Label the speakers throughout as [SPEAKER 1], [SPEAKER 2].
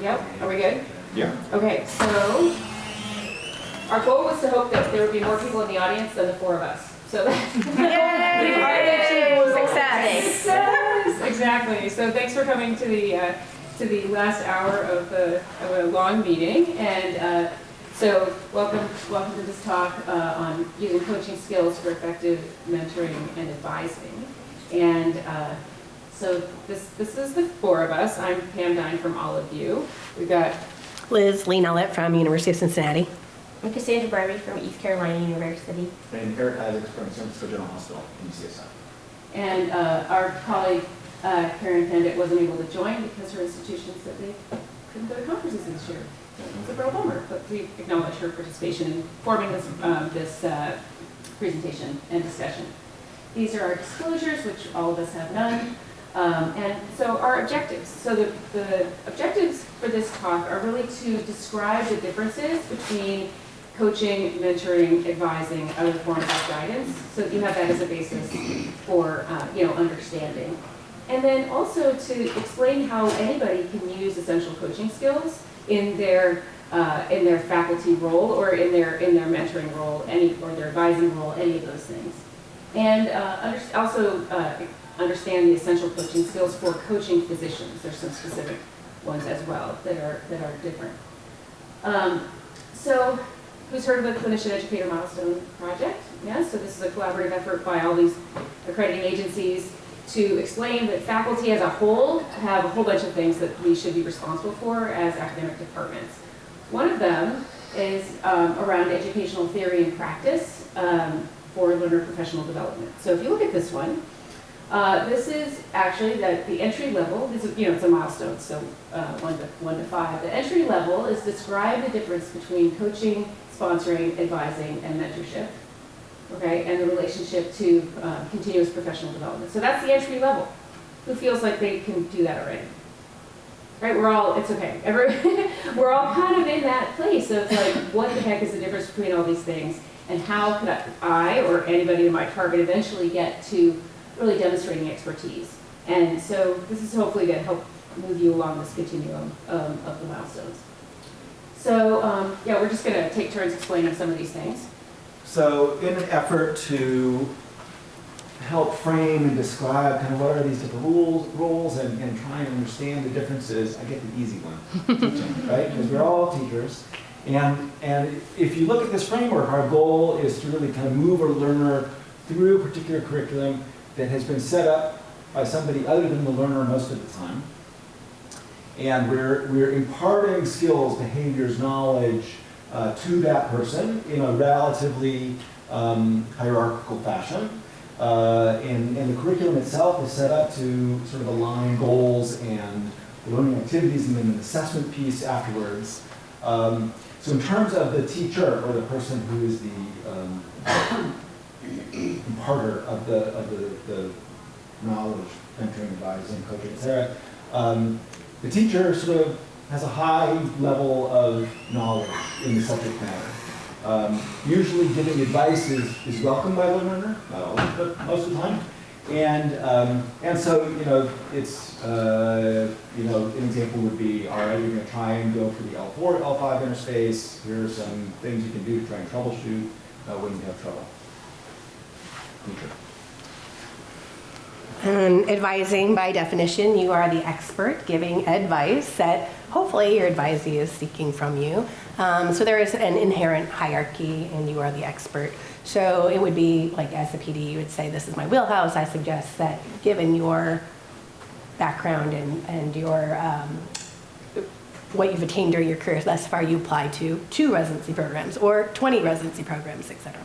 [SPEAKER 1] Yep, are we good?
[SPEAKER 2] Yeah.
[SPEAKER 1] Okay, so our goal was to hope that there would be more people in the audience than the four of us. So that's success. Exactly. So thanks for coming to the last hour of a long meeting, and so welcome to this talk on using coaching skills for effective mentoring and advising. And so this is the four of us. I'm Pam Dine from All of You. We've got
[SPEAKER 3] Liz Lee Nullett from University of Cincinnati.
[SPEAKER 4] I'm Cassandra Barbie from East Carolina University.
[SPEAKER 2] And Eric Isaacs from San Francisco General Hospital, UCSF.
[SPEAKER 1] And our colleague, Karen Pendit, wasn't able to join because her institution said they couldn't go to conferences this year. So it's a real bummer, but we acknowledge her participation in forming this presentation and discussion. These are our disclosures, which all of us have none. And so our objectives. So the objectives for this talk are really to describe the differences between coaching, mentoring, advising, other forms of guidance, so that you have that as a basis for understanding. And then also to explain how anybody can use essential coaching skills in their faculty role or in their mentoring role, or their advising role, any of those things. And also understand the essential coaching skills for coaching physicians. There's some specific ones as well that are different. So who's heard of the Clinician Educator Milestone Project? Yes, so this is a collaborative effort by all these accrediting agencies to explain that faculty as a whole have a whole bunch of things that we should be responsible for as academic departments. One of them is around educational theory and practice for learner professional development. So if you look at this one, this is actually the entry level. This is, it's a milestone, so 1 to 5. The entry level is describe the difference between coaching, sponsoring, advising, and mentorship. Okay, and the relationship to continuous professional development. So that's the entry level. Who feels like they can do that already? Right, it's okay. We're all kind of in that place of like, what the heck is the difference between all these things, and how could I or anybody in my target eventually get to really demonstrating expertise. And so this is hopefully going to help move you along this continuum of the milestones. So we're just going to take turns explaining some of these things.
[SPEAKER 2] So in an effort to help frame and describe kind of what are these different roles and try and understand the differences, I get the easy one, teaching, right? Because we're all teachers. And if you look at this framework, our goal is to really kind of move a learner through a particular curriculum that has been set up by somebody other than the learner most of the time. And we're imparting skills, behaviors, knowledge to that person in a relatively hierarchical fashion. And the curriculum itself is set up to sort of align goals and learning activities and then an assessment piece afterwards. So in terms of the teacher or the person who is the imparter of the knowledge, mentoring, advising, coaching, etc., the teacher sort of has a high level of knowledge in the subject matter. Usually giving advice is welcomed by the learner, not always, but most of the time. And so, it's, an example would be, all right, you're going to try and go for the L4 to L5 interspace. Here are some things you can do to try and troubleshoot when you have trouble. Teacher.
[SPEAKER 3] And advising, by definition, you are the expert giving advice that hopefully your advisee is seeking from you. So there is an inherent hierarchy, and you are the expert. So it would be like, as the PD, you would say, this is my wheelhouse. I suggest that given your background and your what you've attained during your career thus far, you apply to 2 residency programs or 20 residency programs, etc.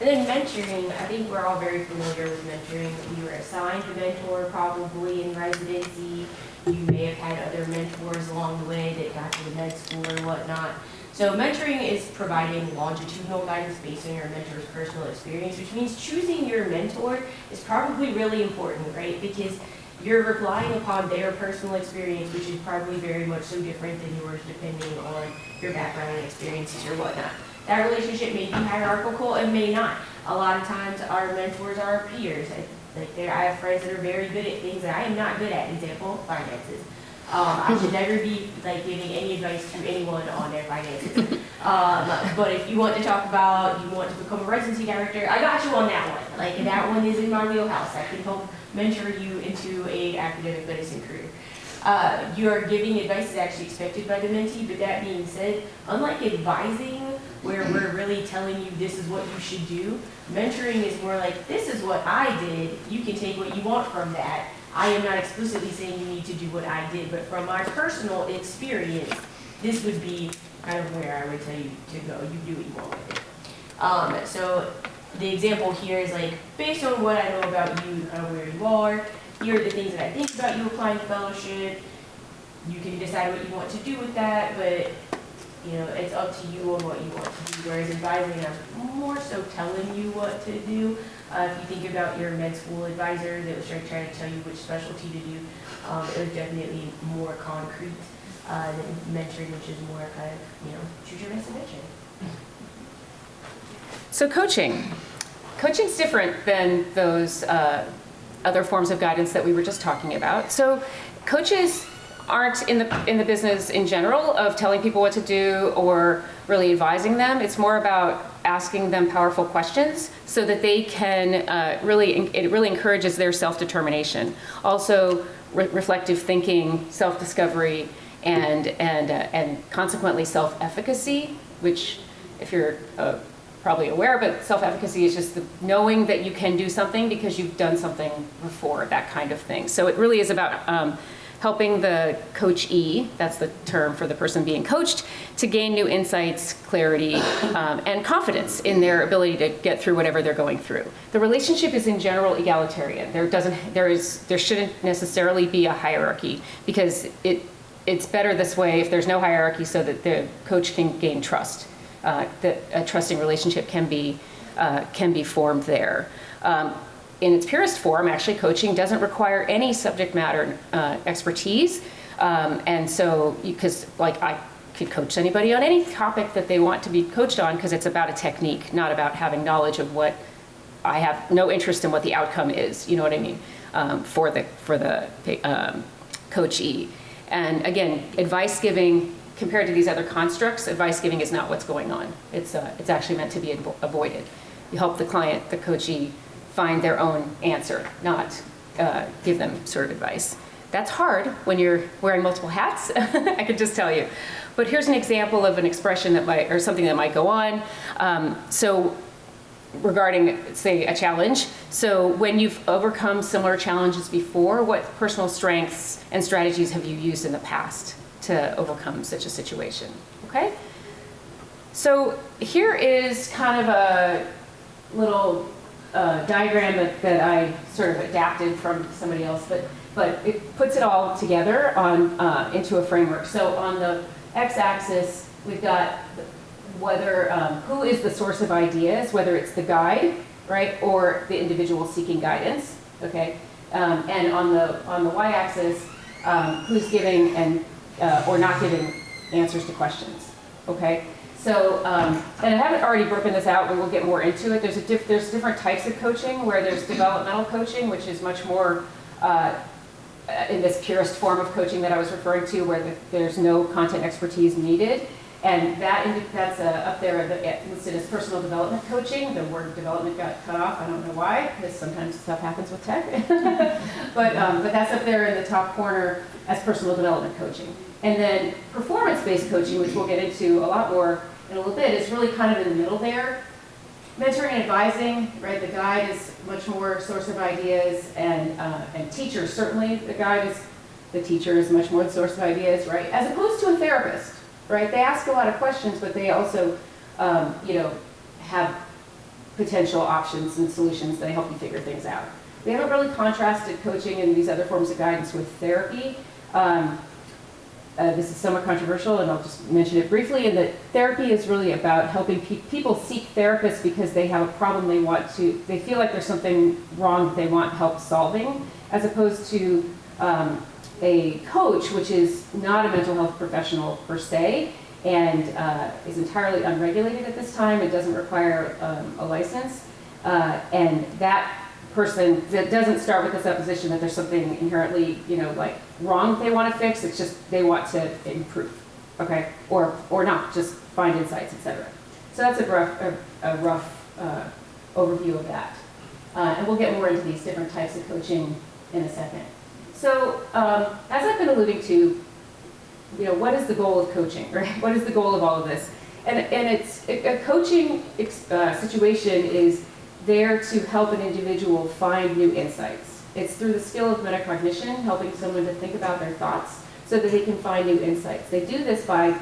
[SPEAKER 4] And then mentoring, I think we're all very familiar with mentoring. You were assigned a mentor probably in residency. You may have had other mentors along the way that got to the med school or whatnot. So mentoring is providing longitudinal guidance based on your mentor's personal experience, which means choosing your mentor is probably really important, right? Because you're relying upon their personal experience, which is probably very much so different than yours depending on your background and experiences or whatnot. That relationship may be hierarchical and may not. A lot of times our mentors are our peers. Like I have friends that are very good at things that I am not good at. Example, finances. I should never be like giving any advice to anyone on their finances. But if you want to talk about, you want to become a residency director, I got you on that one. Like that one is in my wheelhouse. I can help mentor you into a academic medicine career. You are giving advice that's actually expected by the mentee, but that being said, unlike advising, where we're really telling you this is what you should do, mentoring is more like, this is what I did, you can take what you want from that. I am not explicitly saying you need to do what I did, but from my personal experience, this would be kind of where I would tell you to go. You do what you want with it. So the example here is like, based on what I know about you, kind of where you are, here are the things that I think about you applying to fellowship. You can decide what you want to do with that, but you know, it's up to you on what you want to do. Whereas advising, I'm more so telling you what to do. If you think about your med school advisor that was trying to tell you which specialty to do, it was definitely more concrete than mentoring, which is more kind of, you know, choose your best adventure.
[SPEAKER 1] So coaching's different than those other forms of guidance that we were just talking about. So coaches aren't in the business in general of telling people what to do or really advising them. It's more about asking them powerful questions so that they can it really encourages their self-determination. Also reflective thinking, self-discovery, and consequently self-efficacy, which if you're probably aware, but self-efficacy is just the knowing that you can do something because you've done something before, that kind of thing. So it really is about helping the coachee, that's the term for the person being coached, to gain new insights, clarity, and confidence in their ability to get through whatever they're going through. The relationship is in general egalitarian. There shouldn't necessarily be a hierarchy because it's better this way if there's no hierarchy so that the coach can gain trust. That a trusting relationship can be formed there. In its purest form, actually, coaching doesn't require any subject matter expertise, and so because like I could coach anybody on any topic that they want to be coached on because it's about a technique, not about having knowledge of what I have no interest in what the outcome is. You know what I mean? For the coachee, and again, advice giving. Compared to these other constructs, advice giving is not what's going on. It's actually meant to be avoided. You help the client, the coachee, find their own answer, not give them sort of advice. That's hard when you're wearing multiple hats, I could just tell you. But here's an example of an expression that might, or something that might go on. So regarding, say, a challenge. So when you've overcome similar challenges before, what personal strengths and strategies have you used in the past to overcome such a situation, okay? So here is kind of a little diagram that I sort of adapted from somebody else, but it puts it all together on into a framework. So on the x-axis, we've got whether who is the source of ideas, whether it's the guide, right, or the individual seeking guidance, okay? And on the y-axis, who's giving and or not giving answers to questions, okay? So, and I haven't already broken this out, but we'll get more into it. There's different types of coaching, where there's developmental coaching, which is much more in this purest form of coaching that I was referring to, where there's no content expertise needed. And that's up there listed as personal development coaching. The word development got cut off. I don't know why, because sometimes stuff happens with tech. but that's up there in the top corner as personal development coaching. And then performance-based coaching, which we'll get into a lot more in a little bit, is really kind of in the middle there. Mentoring and advising, right? The guide is much more source of ideas, and teachers, certainly the teacher is much more the source of ideas, right? As opposed to a therapist. Right? They ask a lot of questions, but they also, have potential options and solutions that help you figure things out. We haven't really contrasted coaching and these other forms of guidance with therapy. This is somewhat controversial, and I'll just mention it briefly, in that therapy is really about helping people seek therapists because they have a problem they feel like there's something wrong that they want help solving, as opposed to a coach, which is not a mental health professional per se, and is entirely unregulated at this time. It doesn't require a license, and that person that doesn't start with the supposition that there's something inherently, like wrong that they want to fix. It's just they want to improve, okay? Or not, just find insights, etc. So that's a rough overview of that. And we'll get more into these different types of coaching in a second. So as I've been alluding to, what is the goal of coaching, right? What is the goal of all of this? And it's a coaching situation is there to help an individual find new insights. It's through the skill of metacognition, helping someone to think about their thoughts so that they can find new insights. They do this by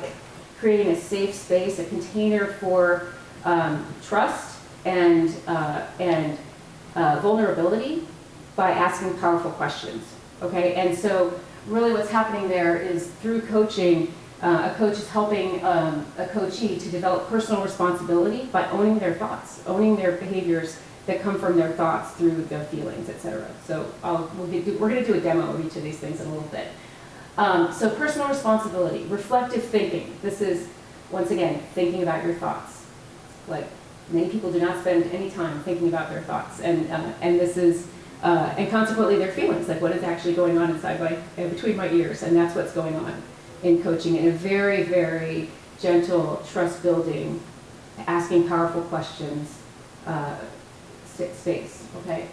[SPEAKER 1] creating a safe space, a container for trust and vulnerability by asking powerful questions, okay? And so really what's happening there is through coaching, a coach is helping a coachee to develop personal responsibility by owning their thoughts, owning their behaviors that come from their thoughts through their feelings, etc. So we're going to do a demo of each of these things in a little bit. So personal responsibility, reflective thinking. This is, once again, thinking about your thoughts. Like many people do not spend any time thinking about their thoughts, and this is, and consequently their feelings, like what is actually going on between my ears, and that's what's going on in coaching in a very, very gentle, trust-building, asking powerful questions space, okay?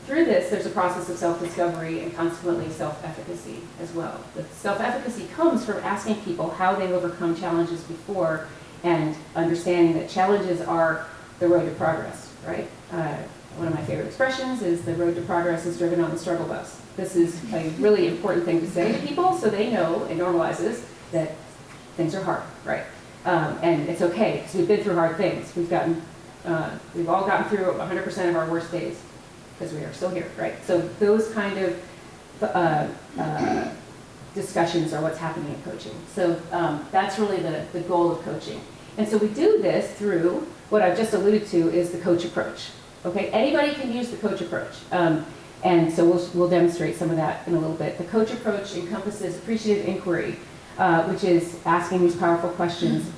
[SPEAKER 1] Through this, there's a process of self-discovery and consequently self-efficacy as well. The self-efficacy comes from asking people how they've overcome challenges before and understanding that challenges are the road to progress, right? One of my favorite expressions is the road to progress is driven on the struggle bus. This is a really important thing to say to people so they know, it normalizes, that things are hard, right? And it's okay, because we've been through hard things. We've all gotten through 100% of our worst days, because we are still here, right? So those kind of discussions are what's happening in coaching. So that's really the goal of coaching. And so we do this through what I've just alluded to is the coach approach. Okay, anybody can use the coach approach. And so we'll demonstrate some of that in a little bit. The coach approach encompasses appreciative inquiry, which is asking these powerful questions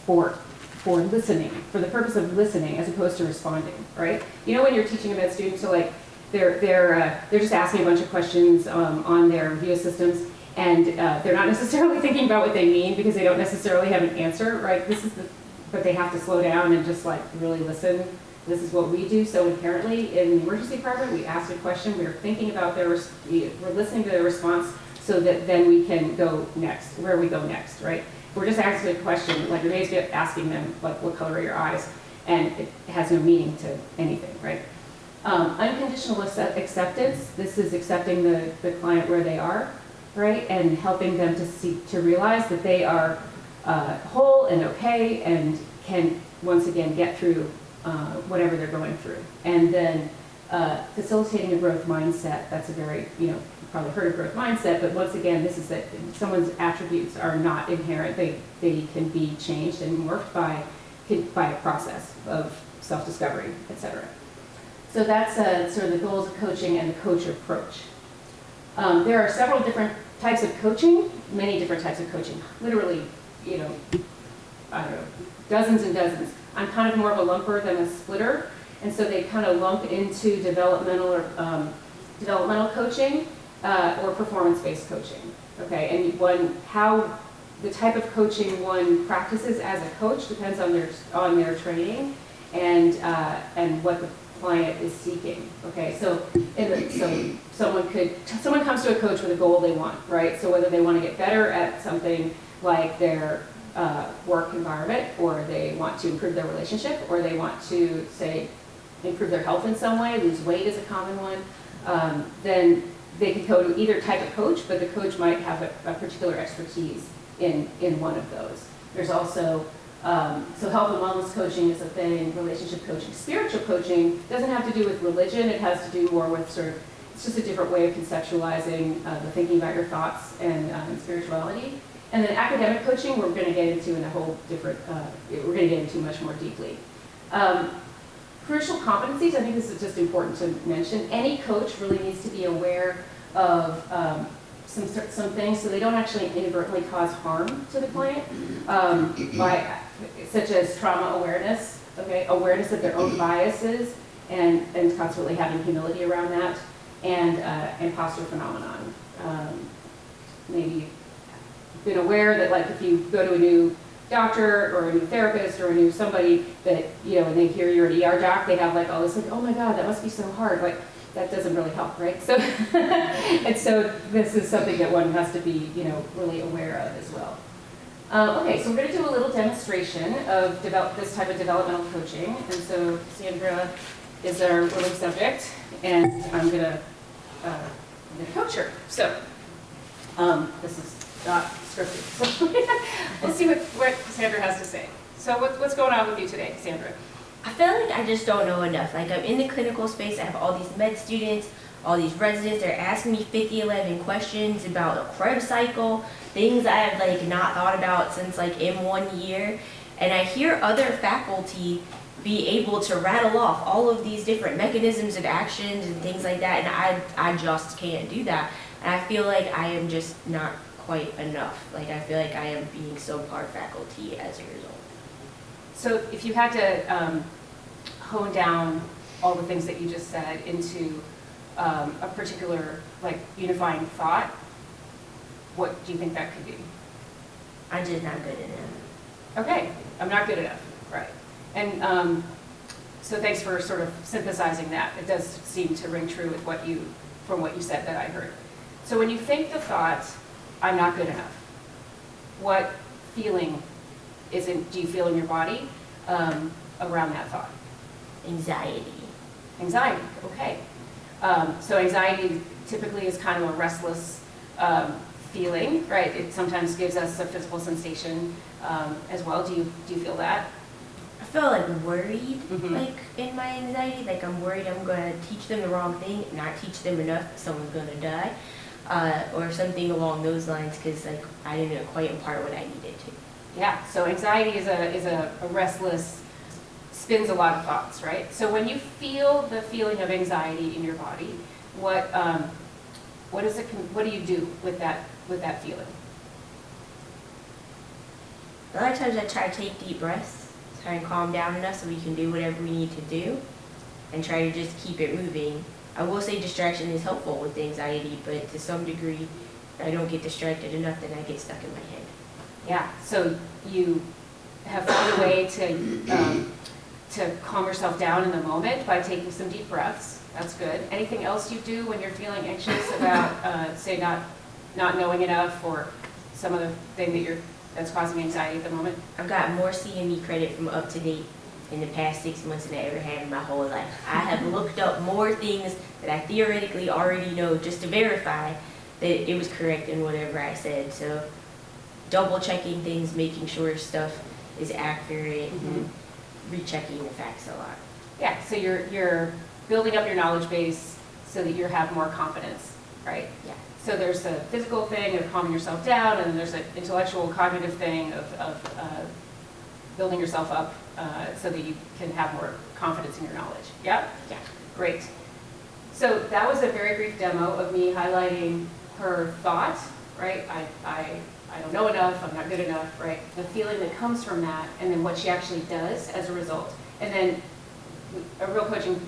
[SPEAKER 1] for listening, for the purpose of listening as opposed to responding, right? When you're teaching a med student, so like they're just asking a bunch of questions on their review systems, and they're not necessarily thinking about what they mean because they don't necessarily have an answer, right? But they have to slow down and just like really listen. This is what we do. So inherently in the emergency department, we ask a question, we're thinking about we're listening to their response so that then we can go next, where we go next, right? If we're just asking a question, like you're maybe asking them, like, what color are your eyes? And it has no meaning to anything, right? Unconditional acceptance, this is accepting the client where they are, right? And helping them to realize that they are whole and okay and can, once again, get through whatever they're going through. And then facilitating a growth mindset, that's a very, you've probably heard of growth mindset, but once again, this is that someone's attributes are not inherent. They can be changed and morphed by a process of self-discovery, etc. So that's sort of the goals of coaching and the coach approach. There are several different types of coaching, many different types of coaching, literally, I don't know, dozens and dozens. I'm kind of more of a lumper than a splitter, and so they kind of lump into developmental coaching or performance-based coaching. Okay, and how the type of coaching one practices as a coach depends on their training and what the client is seeking. Okay, so someone comes to a coach with a goal they want, right? So whether they want to get better at something like their work environment, or they want to improve their relationship, or they want to, say, improve their health in some way, lose weight is a common one, then they could go to either type of coach, but the coach might have a particular expertise in one of those. There's also, so health and wellness coaching is a thing, relationship coaching. Spiritual coaching doesn't have to do with religion, it has to do more with sort of, it's just a different way of conceptualizing the thinking about your thoughts and spirituality. And then academic coaching, we're going to get into in a whole different, we're going to get into much more deeply. Crucial competencies, I think this is just important to mention. Any coach really needs to be aware of some things so they don't actually inadvertently cause harm to the client, such as trauma awareness, okay, awareness of their own biases and consequently having humility around that, and imposter phenomenon. Maybe been aware that like if you go to a new doctor or a new therapist or a new somebody that, and they hear you're an ER doc, they have like all this like, oh my God, that must be so hard. Like that doesn't really help, right? So, and so this is something that one has to be, really aware of as well. Okay, so we're going to do a little demonstration of this type of developmental coaching. And so Sandra is our willing subject, and I'm going to coach her. So this is not scripted. So let's see what Sandra has to say. So what's going on with you today, Sandra?
[SPEAKER 4] I feel like I just don't know enough. Like I'm in the clinical space, I have all these med students, all these residents, they're asking me 11 questions about a Krebs cycle, things I have like not thought about since like in 1 year. And I hear other faculty be able to rattle off all of these different mechanisms of actions and things like that, and I just can't do that. And I feel like I am just not quite enough. Like I feel like I am being subpar faculty as a result.
[SPEAKER 1] So if you had to hone down all the things that you just said into a particular like unifying thought, what do you think that could be?
[SPEAKER 4] I'm just not good enough.
[SPEAKER 1] Okay, I'm not good enough, right. And so thanks for sort of synthesizing that. It does seem to ring true with from what you said that I heard. So when you think the thought, I'm not good enough, what feeling do you feel in your body around that thought?
[SPEAKER 4] Anxiety.
[SPEAKER 1] Anxiety, okay. So anxiety typically is kind of a restless feeling, right? It sometimes gives us a physical sensation as well. Do you feel that?
[SPEAKER 4] I feel like worried,
[SPEAKER 1] Mhm.
[SPEAKER 4] like in my anxiety, like I'm worried I'm gonna teach them the wrong thing, not teach them enough, someone's gonna die, or something along those lines, because like I didn't quite impart what I needed to.
[SPEAKER 1] Yeah, so anxiety is a restless, spins a lot of thoughts, right? So when you feel the feeling of anxiety in your body, what do you do with that feeling?
[SPEAKER 4] A lot of times I try to take deep breaths, try and calm down enough so we can do whatever we need to do, and try to just keep it moving. I will say distraction is helpful with anxiety, but to some degree, if I don't get distracted enough, then I get stuck in my head.
[SPEAKER 1] Yeah, so you have found a way to calm yourself down in the moment by taking some deep breaths. That's good. Anything else you do when you're feeling anxious about, say, not knowing enough or some other thing that's causing anxiety at the moment?
[SPEAKER 4] I've got more CME credit from Up to Date in the past 6 months than I ever had in my whole life. I have looked up more things that I theoretically already know just to verify that it was correct in whatever I said. So double checking things, making sure stuff is accurate, and rechecking the facts a lot.
[SPEAKER 1] Yeah, so you're building up your knowledge base so that you have more confidence, right?
[SPEAKER 4] Yeah.
[SPEAKER 1] So there's the physical thing of calming yourself down, and there's an intellectual, cognitive thing of building yourself up so that you can have more confidence in your knowledge. Yeah?
[SPEAKER 4] Yeah.
[SPEAKER 1] Great. So that was a very brief demo of me highlighting her thought, right? I don't know enough, I'm not good enough, right? The feeling that comes from that, and then what she actually does as a result. And then a real coaching,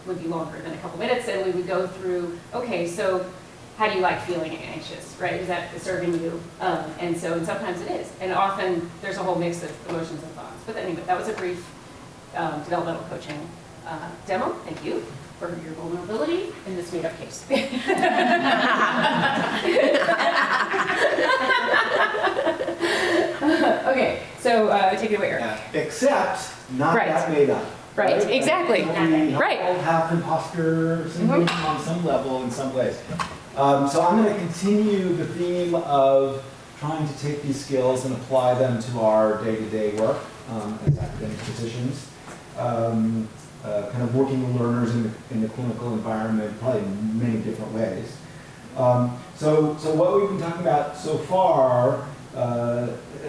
[SPEAKER 1] would be longer than a couple minutes, and we would go through, okay, so how do you like feeling anxious, right? Is that serving you? And sometimes it is. And often there's a whole mix of emotions and thoughts. But anyway, that was a brief developmental coaching demo. Thank you for your vulnerability in this made-up case. Okay, so take it away, Eric.
[SPEAKER 2] Except not
[SPEAKER 1] Right.
[SPEAKER 2] that made up.
[SPEAKER 1] Right, exactly.
[SPEAKER 2] We
[SPEAKER 1] Right.
[SPEAKER 2] all have imposter syndrome on some level in some ways. So I'm going to continue the theme of trying to take these skills and apply them to our day-to-day work as academic physicians. Kind of working with learners in the clinical environment, probably in many different ways. So what we've been talking about so far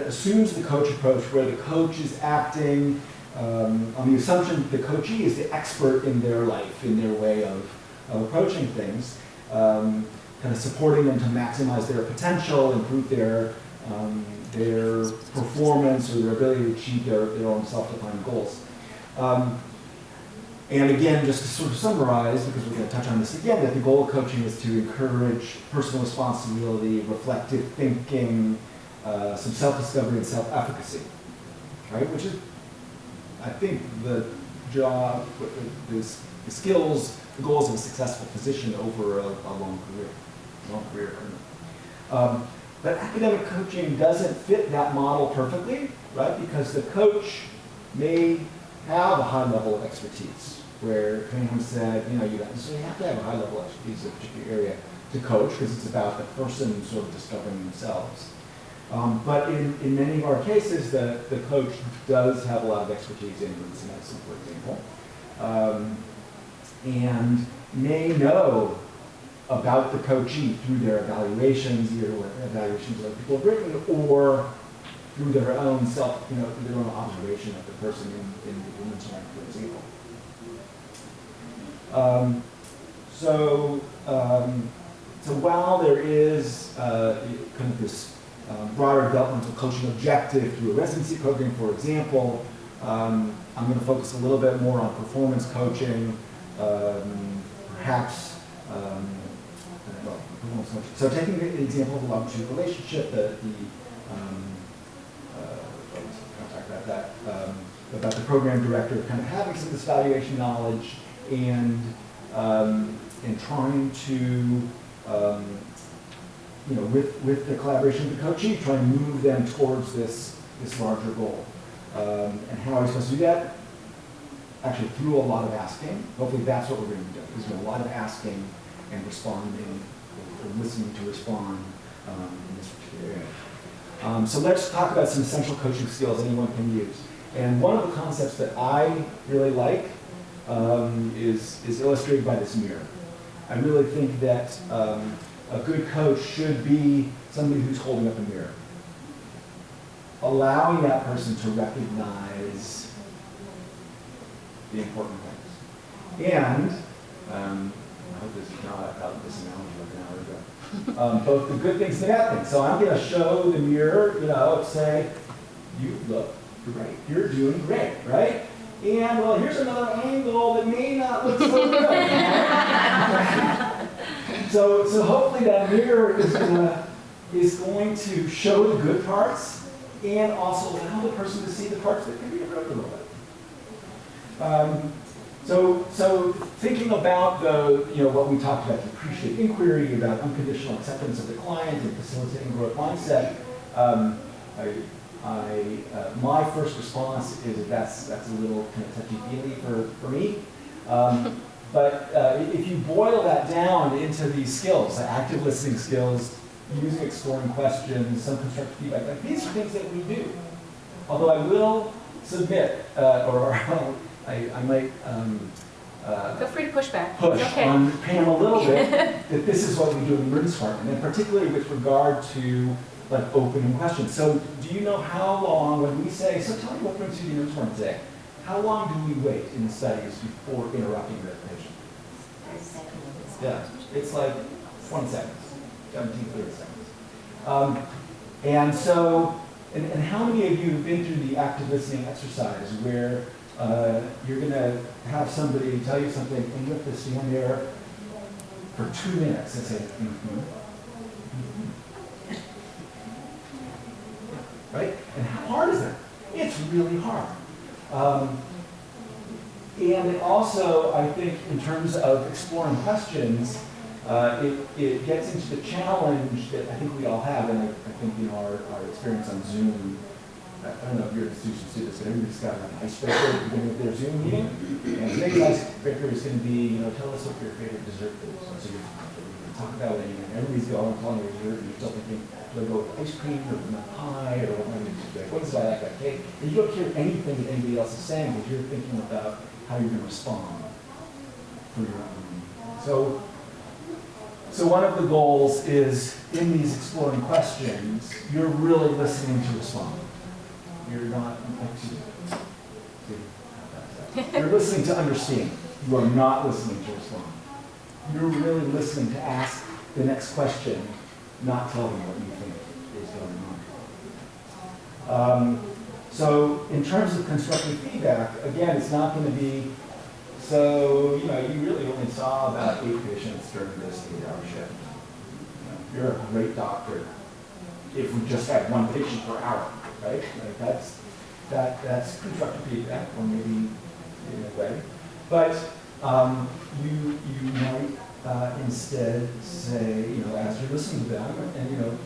[SPEAKER 2] assumes the coach approach, where the coach is acting on the assumption that the coachee is the expert in their life, in their way of approaching things, kind of supporting them to maximize their potential, improve their performance or their ability to achieve their own self-defined goals. And again, just to sort of summarize, because we're going to touch on this again, that the goal of coaching is to encourage personal responsibility, reflective thinking, some self-discovery and self-efficacy, right? Which is, I think, the job, the skills, the goals of a successful physician over a long career. But academic coaching doesn't fit that model perfectly, right? Because the coach may have a high level of expertise, where Cunningham said, you don't necessarily have to have a high level of expertise in a particular area to coach, because it's about the person sort of discovering themselves. But in many of our cases, the coach does have a lot of expertise in emergency medicine, for example, and may know about the coachee through their evaluations, either evaluations that people have written, or through their own their own observation of the person in the women's room, for example. So while there is kind of this broader developmental coaching objective through a residency program, for example, I'm going to focus a little bit more on performance coaching, perhaps. So taking the example of a love-to relationship, about the program director kind of having some of this valuation knowledge and trying to, with the collaboration with the coachee, try and move them towards this larger goal. And how are we supposed to do that? Actually, through a lot of asking. Hopefully that's what we're going to be doing. There's been a lot of asking and responding, or listening to respond in this particular area. So let's talk about some essential coaching skills anyone can use. And one of the concepts that I really like is illustrated by this mirror. I really think that a good coach should be somebody who's holding up a mirror, allowing that person to recognize the important things. And I hope this is not out this analogy like an hour ago. Both the good things and the bad things. So I'm going to show the mirror, say, you look great. You're doing great, right? And well, here's another angle that may not look so good. So hopefully that mirror is going to show the good parts and also allow the person to see the parts that can be improved a little bit. So thinking about what we talked about, the appreciative inquiry, about unconditional acceptance of the client and facilitating growth mindset, my first response is that's a little kind of touchy-feely for me. But if you boil that down into these skills, the active listening skills, using exploring questions, some constructive feedback, like these are things that we do. Although I will submit, or I might
[SPEAKER 1] Feel free to push back.
[SPEAKER 2] push
[SPEAKER 1] Okay.
[SPEAKER 2] on Pam a little bit that this is what we do in the emergency department, and particularly with regard to like opening questions. So do you know how long, when we say, so tell me what brings you to the emergency department today, how long do we wait in the studies before interrupting the patient?
[SPEAKER 4] 30 seconds.
[SPEAKER 2] Yeah, it's like 20 seconds, 17, 30 seconds. And so, and how many of you have been through the active listening exercise where you're going to have somebody tell you something and you have to stand there for 2 minutes and say, mm-hmm. Right? And how hard is that? It's really hard. And it also, I think, in terms of exploring questions, it gets into the challenge that I think we all have, and I think our experience on Zoom, I don't know if your institutions do this, but everybody's got an icebreaker at the beginning of their Zoom meeting. And today's icebreaker is going to be, tell us what your favorite dessert is. So you're going to talk about it, and everybody's going, calling it dessert, and you're still thinking, do I go with ice cream or with pie, or what am I going to do? What is I like that cake? And you don't hear anything that anybody else is saying, because you're thinking about how you're going to respond for your own. So one of the goals is, in these exploring questions, you're really listening to respond. You're not, you're listening to understand. You are not listening to respond. You're really listening to ask the next question, not tell them what you think is going on. So in terms of constructive feedback, again, it's not going to be So, you know, you really only saw about 8 patients during this 8-hour shift. You know, you're a great doctor if we just had 1 patient per hour, right? Like that's constructive feedback, or maybe in a way. But you might instead say, you know, as you're listening to them, and you know,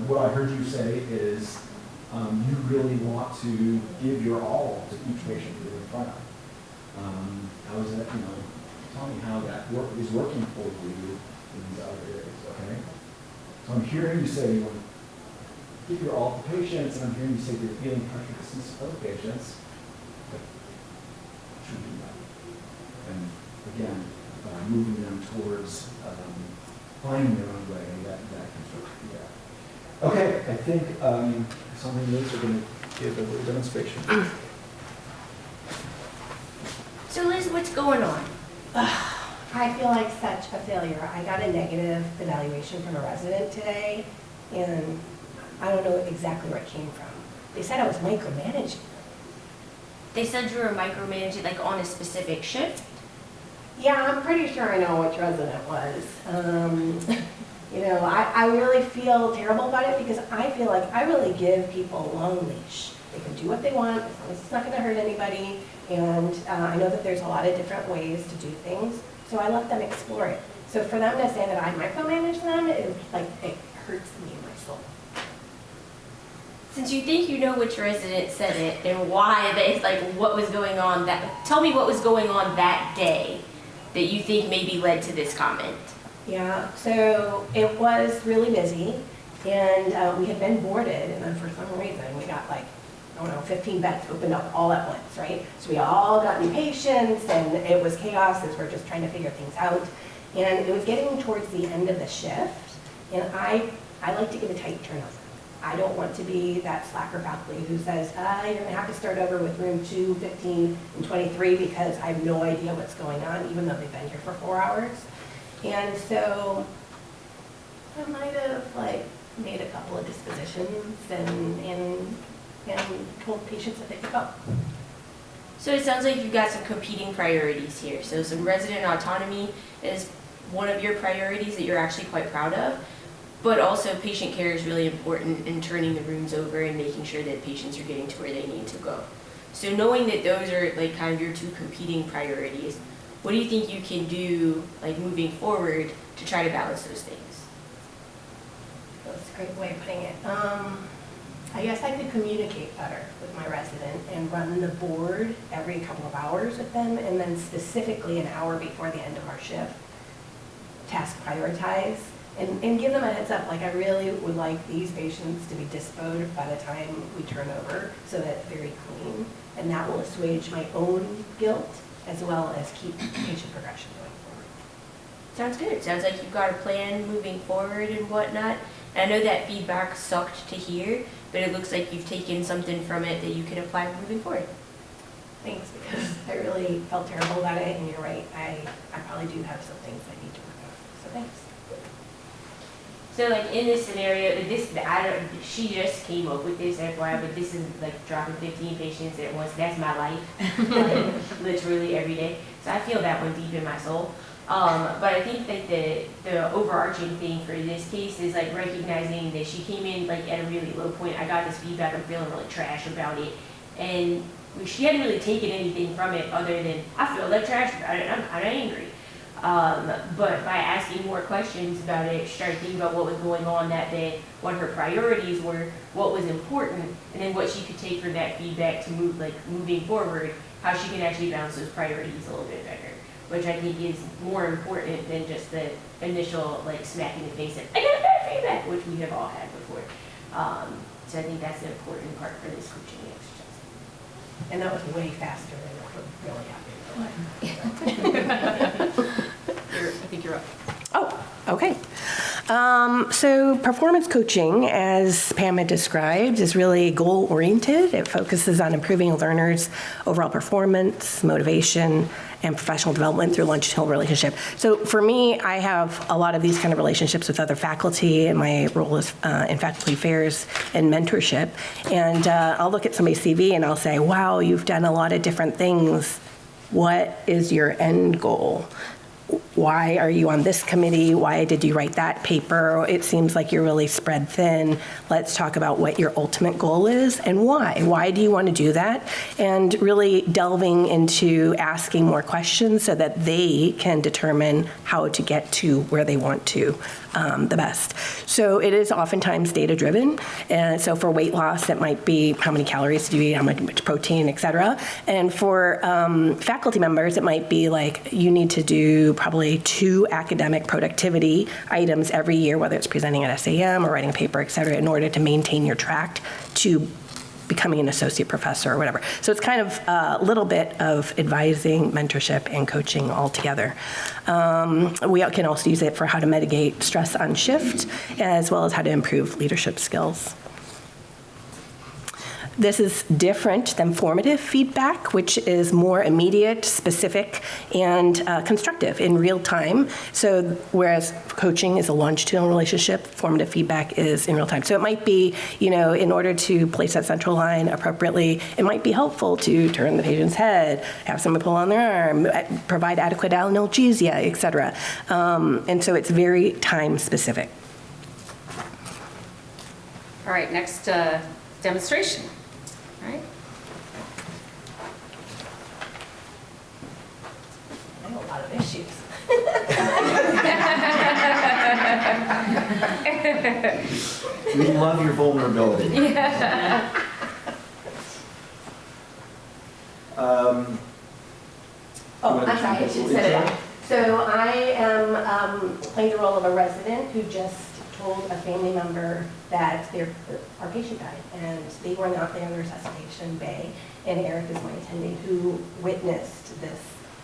[SPEAKER 2] what I heard you say is you really want to give your all to each patient you're in front of. How is that, you know, tell me how that is working for you in these other areas, okay? So I'm hearing you say you want to give your all to patients, and I'm hearing you say you're feeling pressure to see other patients. But should do that. And again, moving them towards finding their own way, that can sort of do that. Okay, I think some of those are going to give a little demonstration.
[SPEAKER 4] So Liz, what's going on?
[SPEAKER 3] I feel like such a failure. I got a negative evaluation from a resident today, and I don't know exactly where it came from. They said I was micromanaging.
[SPEAKER 4] They said you were micromanaging, like on a specific shift?
[SPEAKER 3] Yeah, I'm pretty sure I know which resident it was. You know, I really feel terrible about it because I feel like I really give people a long leash. They can do what they want, as long as it's not going to hurt anybody. And I know that there's a lot of different ways to do things, so I let them explore it. So for them to say that I micromanage them, it hurts me in my soul.
[SPEAKER 4] Since you think you know which resident said it and why, like what was going on tell me what was going on that day that you think maybe led to this comment.
[SPEAKER 3] Yeah, so it was really busy, and we had been boarded, and then for some reason we got like, I don't know, 15 beds opened up all at once, right? So we all got new patients, and it was chaos as we're just trying to figure things out. And it was getting towards the end of the shift, and I like to give a tight turnover. I don't want to be that slacker faculty who says, you're gonna have to start over with room 2, 15, and 23 because I have no idea what's going on, even though they've been here for 4 hours. And so I might have like made a couple of dispositions and told patients that they could go.
[SPEAKER 4] So it sounds like you've got some competing priorities here. So some resident autonomy is one of your priorities that you're actually quite proud of, but also patient care is really important in turning the rooms over and making sure that patients are getting to where they need to go. So knowing that those are like kind of your 2 competing priorities, what do you think you can do like moving forward to try to balance those things?
[SPEAKER 3] That's a great way of putting it. I guess I could communicate better with my resident and run the board every couple of hours with them, and then specifically an hour before the end of our shift, task prioritize, and give them a heads up, like I really would like these patients to be disposed by the time we turn over so that it's very clean, and that will assuage my own guilt as well as keep patient progression going forward.
[SPEAKER 4] Sounds good. Sounds like you've got a plan moving forward and whatnot. And I know that feedback sucked to hear, but it looks like you've taken something from it that you can apply moving forward.
[SPEAKER 3] Thanks, because I really felt terrible about it, and you're right, I probably do have some things I need to work on, so thanks.
[SPEAKER 4] So like in this scenario, she just came up with this, FYI, but this is like dropping 15 patients at once. That's my life, like, literally every day. So I feel that one deep in my soul. But I think that the overarching thing for this case is like recognizing that she came in like at a really low point. I got this feedback, I'm feeling really trash about it. And she hadn't really taken anything from it other than, I feel like trash about it, I'm kind of angry. But by asking more questions about it, she started thinking about what was going on that day, what her priorities were, what was important, and then what she could take from that feedback to moving forward, how she can actually balance those priorities a little bit better, which I think is more important than just the initial like smack in the face of, I got bad feedback, which we have all had before. So I think that's the important part for this coaching exercise.
[SPEAKER 3] And that was way faster than we're really happy with.
[SPEAKER 1] I think you're up.
[SPEAKER 3] Oh, okay. So performance coaching, as Pam had described, is really goal-oriented. It focuses on improving a learner's overall performance, motivation, and professional development through longitudinal relationship. So for me, I have a lot of these kind of relationships with other faculty, and my role is in faculty affairs and mentorship. And I'll look at somebody's CV and I'll say, wow, you've done a lot of different things. what is your end goal? Why are you on this committee? Why did you write that paper? It seems like you're really spread thin. Let's talk about what your ultimate goal is and why. Why do you want to do that? And really delving into asking more questions so that they can determine how to get to where they want to the best. So it is oftentimes data-driven. And so for weight loss, it might be how many calories do you eat, how much protein, et cetera. And for faculty members, it might be like you need to do probably 2 academic productivity items every year, whether it's presenting at SAEM or writing a paper, et cetera, in order to maintain your track to becoming an associate professor or whatever. So it's kind of a little bit of advising, mentorship, and coaching all together. We can also use it for how to mitigate stress on shift, as well as how to improve leadership skills. This is different than formative feedback, which is more immediate, specific, and constructive in real time. So whereas coaching is a longitudinal relationship, formative feedback is in real time. So it might be, in order to place that central line appropriately, it might be helpful to turn the patient's head, have someone pull on their arm, provide adequate analgesia, et cetera. And so it's very time specific.
[SPEAKER 1] All right, next demonstration. Right.
[SPEAKER 3] I have a lot of issues.
[SPEAKER 2] We love your vulnerability.
[SPEAKER 1] Yeah.
[SPEAKER 3] I'm sorry, I should set it up. So I am playing the role of a resident who just told a family member that our patient died, and they were not there in the resuscitation bay, and Eric is my attending who witnessed this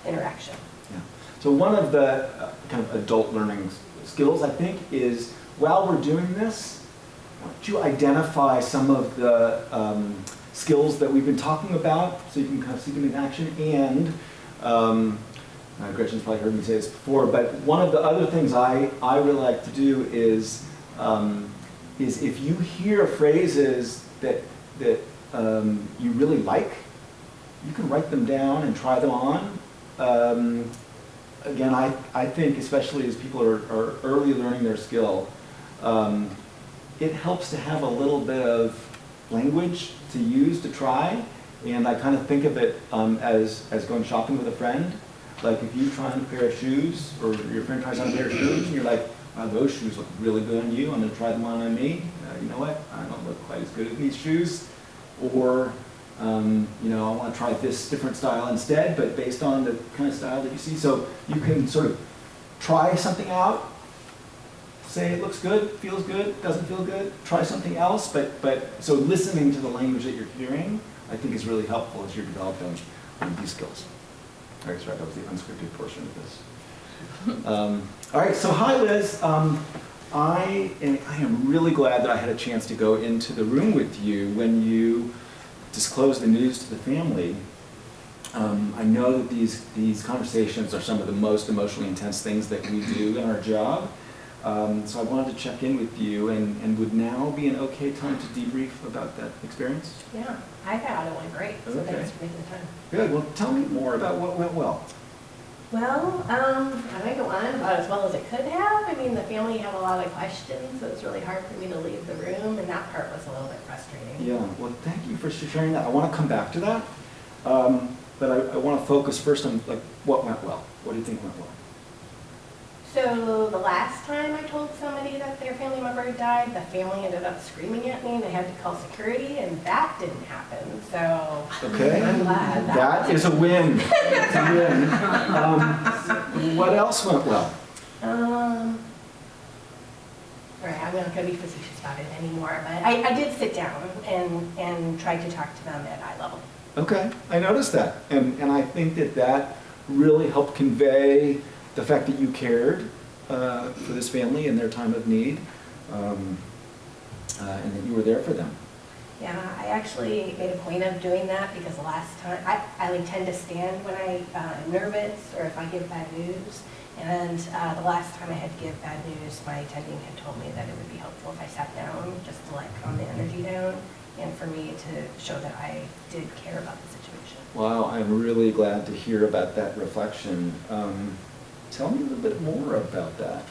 [SPEAKER 3] interaction.
[SPEAKER 2] Yeah. So one of the kind of adult learning skills, I think, is while we're doing this, why don't you identify some of the skills that we've been talking about so you can kind of see them in action. And Gretchen's probably heard me say this before, but one of the other things I really like to do is if you hear phrases that you really like, you can write them down and try them on. Again, I think especially as people are early learning their skill, it helps to have a little bit of language to use to try. And I kind of think of it as going shopping with a friend. Like if you try on a pair of shoes, or your friend tries on a pair of shoes, and you're like, wow, those shoes look really good on you, I'm gonna try them on me. You know what, I don't look quite as good in these shoes. Or, I wanna try this different style instead, but based on the kind of style that you see. So you can sort of try something out, say it looks good, feels good, doesn't feel good, try something else, so listening to the language that you're hearing, I think is really helpful as you're developing these skills. I guess that was the unscripted portion of this. All right, so hi Liz. I am really glad that I had a chance to go into the room with you when you disclosed the news to the family. I know that these conversations are some of the most emotionally intense things that we do in our job. So I wanted to check in with you, and would now be an okay time to debrief about that experience?
[SPEAKER 3] Yeah, I thought it went great, so
[SPEAKER 2] Okay.
[SPEAKER 3] thanks for making the time.
[SPEAKER 2] Good, well tell me more about what went well.
[SPEAKER 3] Well, I think it went about as well as it could have. I mean, the family had a lot of questions, so it was really hard for me to leave the room, and that part was a little bit frustrating.
[SPEAKER 2] Yeah, well thank you for sharing that. I want to come back to that, but I want to focus first on like what went well. What do you think went well?
[SPEAKER 3] So the last time I told somebody that their family member had died, the family ended up screaming at me and they had to call security, and that didn't happen. So
[SPEAKER 2] Okay,
[SPEAKER 3] I'm glad.
[SPEAKER 2] that is a win. It's a win. What else went well?
[SPEAKER 3] All right, I'm not going to be facetious about it anymore, but I did sit down and try to talk to them at eye level.
[SPEAKER 2] Okay, I noticed that, and I think that really helped convey the fact that you cared for this family in their time of need, and that you were there for them.
[SPEAKER 3] Yeah, I actually made a point of doing that because the last time, I like tend to stand when I'm nervous or if I give bad news. And the last time I had to give bad news, my attending had told me that it would be helpful if I sat down just to like calm the energy down and for me to show that I did care about the situation.
[SPEAKER 2] Wow, I'm really glad to hear about that reflection. Tell me a little bit more about that.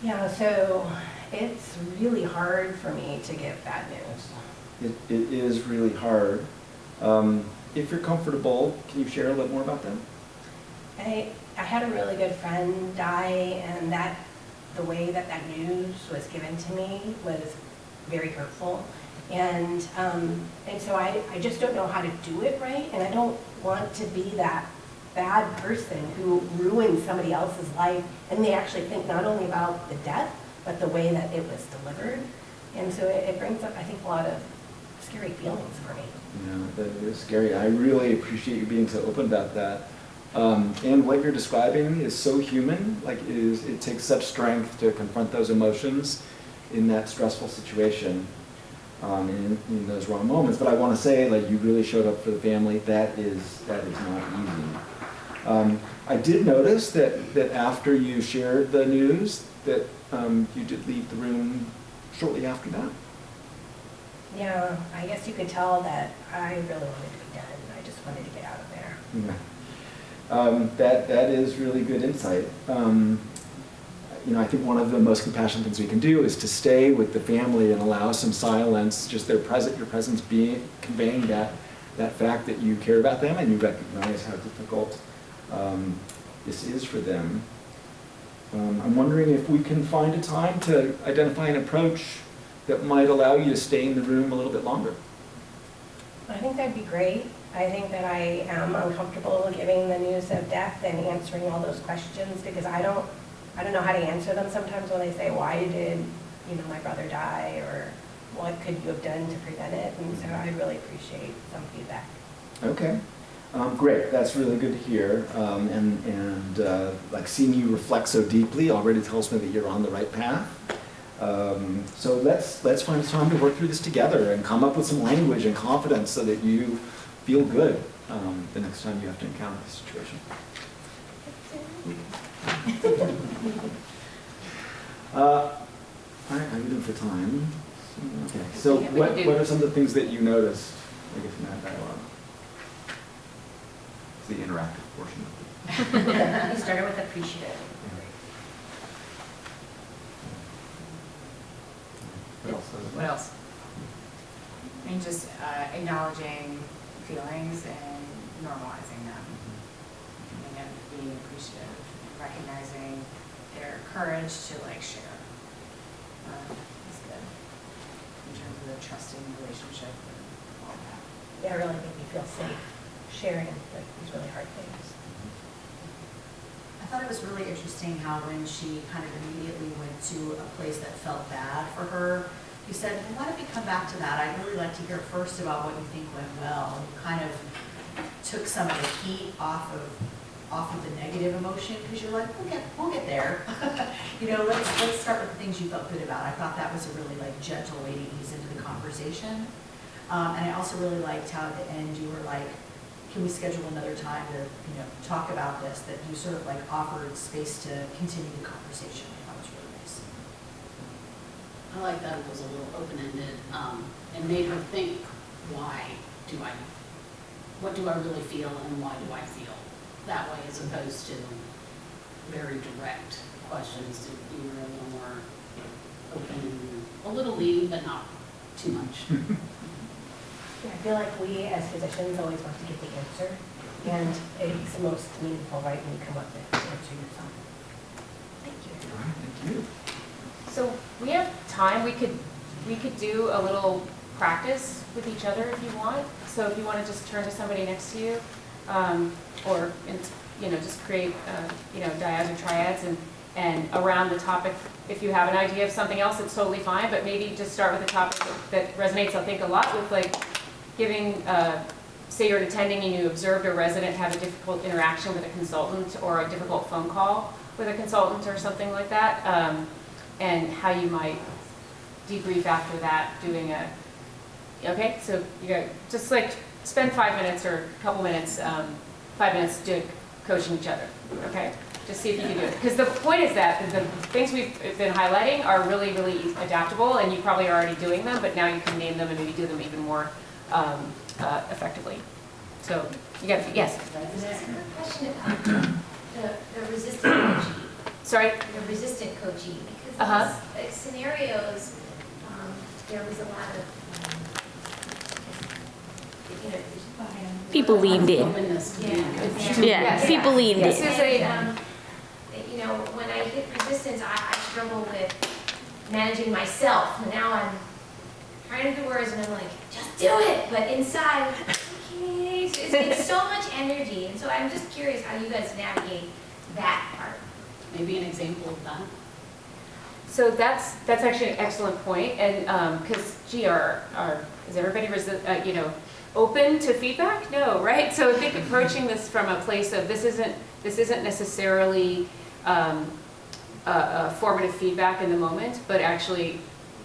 [SPEAKER 3] Yeah, so it's really hard for me to give bad news.
[SPEAKER 2] It is really hard. If you're comfortable, can you share a little more about that?
[SPEAKER 3] I had a really good friend die, and the way that news was given to me was very hurtful. And so I just don't know how to do it right, and I don't want to be that bad person who ruins somebody else's life, and they actually think not only about the death, but the way that it was delivered. And so it brings up, I think, a lot of scary feelings for me.
[SPEAKER 2] Yeah, that is scary. I really appreciate you being so open about that. And what you're describing is so human. Like, it takes such strength to confront those emotions in that stressful situation, in those wrong moments. But I want to say, like, you really showed up for the family. That is not easy. I did notice that after you shared the news, that you did leave the room shortly after that.
[SPEAKER 3] Yeah, I guess you could tell that I really wanted to be done. I just wanted to get out of there.
[SPEAKER 2] Yeah. That is really good insight. I think one of the most compassionate things we can do is to stay with the family and allow some silence, just your presence conveying that fact that you care about them and you recognize how difficult this is for them. I'm wondering if we can find a time to identify an approach that might allow you to stay in the room a little bit longer.
[SPEAKER 3] I think that'd be great. I think that I am uncomfortable giving the news of death and answering all those questions because I don't know how to answer them sometimes when they say, why did my brother die, or what could you have done to prevent it? And so I'd really appreciate some feedback.
[SPEAKER 2] Okay. Great, that's really good to hear. Like seeing you reflect so deeply already tells me that you're on the right path. So let's find a time to work through this together and come up with some language and confidence so that you feel good the next time you have to encounter this situation. All right, I'm good for time. Okay, so what are some of the things that you noticed, I guess, in that dialogue? It's the interactive portion of it.
[SPEAKER 4] You started with appreciative.
[SPEAKER 5] What else? I mean, just acknowledging feelings and normalizing them, and being appreciative, recognizing their courage to share. Is good in terms of the trusting relationship and all that.
[SPEAKER 3] Yeah, it really made me feel safe sharing these really hard things.
[SPEAKER 6] I thought it was really interesting how when she kind of immediately went to a place that felt bad for her, you said, well, why don't we come back to that? I'd really like to hear first about what you think went well. You kind of took some of the heat off of the negative emotion because you're like, we'll get there. Let's start with the things you felt good about. I thought that was a really gentle way to ease into the conversation. And I also really liked how at the end you were like, can we schedule another time to talk about this, that you sort of offered space to continue the conversation. I thought was really nice.
[SPEAKER 7] I like that it was a little open-ended and made her think, what do I really feel and why do I feel that way, as opposed to very direct questions. You were a little more open, a little leading, but not too much.
[SPEAKER 3] Yeah, I feel like we as physicians always want to get the answer, and it's the most meaningful right when you come up with the answer yourself. Thank you.
[SPEAKER 2] All right, thank you.
[SPEAKER 1] So we have time, we could do a little practice with each other if you want. So if you want to just turn to somebody next to you, or just create dyads or triads and around the topic. If you have an idea of something else, it's totally fine, but maybe just start with a topic that resonates, I think, a lot with giving, say you're an attending and you observed a resident have a difficult interaction with a consultant or a difficult phone call with a consultant or something like that, and how you might debrief after that, doing Okay, so you got, just like, spend 5 minutes or a couple minutes, 5 minutes doing, coaching each other, okay? Just see if you can do it. Because the point is that the things we've been highlighting are really, really adaptable, and you probably are already doing them, but now you can name them and maybe do them even more effectively. So, you got, yes?
[SPEAKER 8] Just a quick question about the resistant coaching.
[SPEAKER 1] Sorry?
[SPEAKER 8] The resistant coaching, because
[SPEAKER 1] Uh-huh.
[SPEAKER 8] those like, scenarios, there was a lot of, you know,
[SPEAKER 9] People leaned in.
[SPEAKER 7] Openness to being
[SPEAKER 8] Yeah.
[SPEAKER 7] coached.
[SPEAKER 9] Yeah, people leaned
[SPEAKER 1] This
[SPEAKER 9] in.
[SPEAKER 1] is a,
[SPEAKER 8] And, you know, when I hit resistance, I struggle with managing myself. And now I'm trying to do words and I'm like, just do it. But inside, okay, it's so much energy. And so I'm just curious how you guys navigate that part.
[SPEAKER 7] Maybe an example of that.
[SPEAKER 1] so that's actually an excellent point, and, because gee, is everybody you know, open to feedback? No, right? So I think approaching this from a place of this isn't necessarily a formative feedback in the moment, but actually